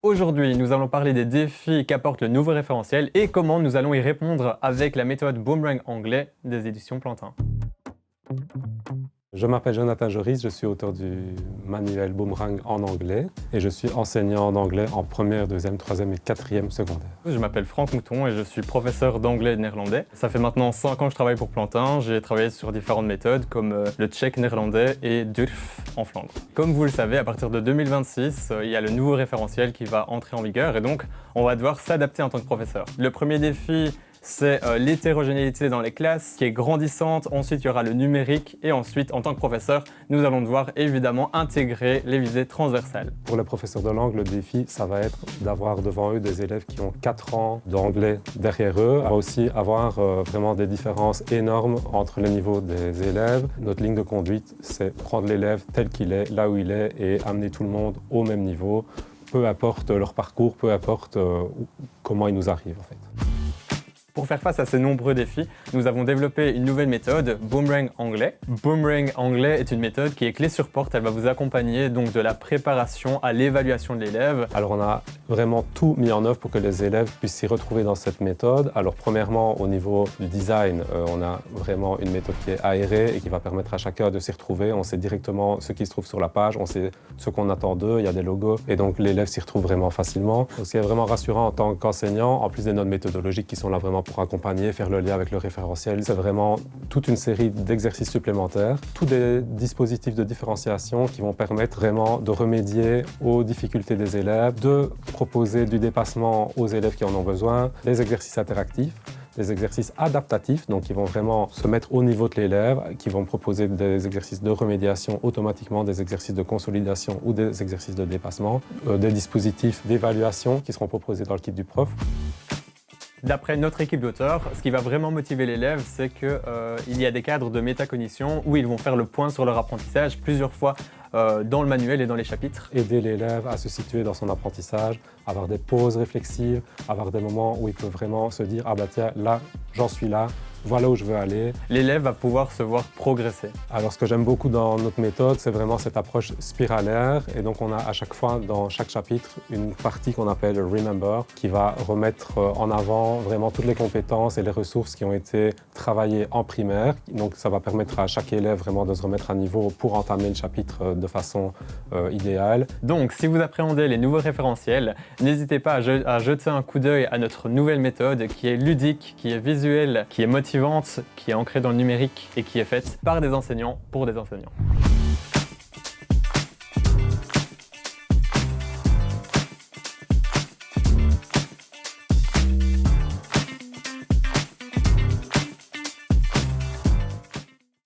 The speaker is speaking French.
Aujourd'hui, nous allons parler des défis qu'apporte le nouveau référentiel et comment nous allons y répondre avec la méthode Boomerang anglais des éditions Plantin. Je m'appelle Jonathan Joris, je suis auteur du manuel Boomerang en anglais et je suis enseignant d'anglais en première, deuxième, troisième et quatrième secondaire. Je m'appelle Franck Mouton et je suis professeur d'anglais et de néerlandais. Ça fait maintenant 5 ans que je travaille pour Plantin. J'ai travaillé sur différentes méthodes comme le tchèque néerlandais et Durf en Flandre. Comme vous le savez, à partir de 2026, il y a le nouveau référentiel qui va entrer en vigueur et donc on va devoir s'adapter en tant que professeur. Le premier défi, c'est l'hétérogénéité dans les classes qui est grandissante. Ensuite, il y aura le numérique et ensuite, en tant que professeur, nous allons devoir évidemment intégrer les visées transversales. Pour les professeurs de langue, le défi, ça va être d'avoir devant eux des élèves qui ont 4 ans d'anglais derrière eux. On va aussi avoir vraiment des différences énormes entre les niveaux des élèves. Notre ligne de conduite, c'est prendre l'élève tel qu'il est, là où il est et amener tout le monde au même niveau, peu importe leur parcours, peu importe comment il nous arrive en fait. Pour faire face à ces nombreux défis, nous avons développé une nouvelle méthode, Boomerang anglais. Boomerang anglais est une méthode qui est clé sur porte. Elle va vous accompagner donc de la préparation à l'évaluation de l'élève. Alors on a vraiment tout mis en œuvre pour que les élèves puissent s'y retrouver dans cette méthode. Alors premièrement, au niveau du design, on a vraiment une méthode qui est aérée et qui va permettre à chacun de s'y retrouver. On sait directement ce qui se trouve sur la page, on sait ce qu'on attend d'eux, il y a des logos et donc l'élève s'y retrouve vraiment facilement. Ce qui est vraiment rassurant en tant qu'enseignant, en plus des notes méthodologiques qui sont là vraiment pour accompagner, faire le lien avec le référentiel. C'est vraiment toute une série d'exercices supplémentaires, tous des dispositifs de différenciation qui vont permettre vraiment de remédier aux difficultés des élèves, de proposer du dépassement aux élèves qui en ont besoin, des exercices interactifs, des exercices adaptatifs, donc qui vont vraiment se mettre au niveau de l'élève, qui vont proposer des exercices de remédiation automatiquement, des exercices de consolidation ou des exercices de dépassement, des dispositifs d'évaluation qui seront proposés dans le kit du prof. D'après notre équipe d'auteurs, ce qui va vraiment motiver l'élève, c'est qu'il y a des cadres de métacognition où ils vont faire le point sur leur apprentissage plusieurs fois dans le manuel et dans les chapitres. Aider l'élève à se situer dans son apprentissage, avoir des pauses réflexives, avoir des moments où il peut vraiment se dire « Ah bah tiens, là, j'en suis là ». Voilà où je veux aller. L'élève va pouvoir se voir progresser. Alors ce que j'aime beaucoup dans notre méthode, c'est vraiment cette approche spiralaire. Et donc on a à chaque fois, dans chaque chapitre, une partie qu'on appelle Remember, qui va remettre en avant vraiment toutes les compétences et les ressources qui ont été travaillées en primaire. Donc ça va permettre à chaque élève vraiment de se remettre à niveau pour entamer le chapitre de façon idéale. Donc si vous appréhendez les nouveaux référentiels, n'hésitez pas à jeter un coup d'œil à notre nouvelle méthode qui est ludique, qui est visuelle, qui est motivante, qui est ancrée dans le numérique et qui est faite par des enseignants pour des enseignants.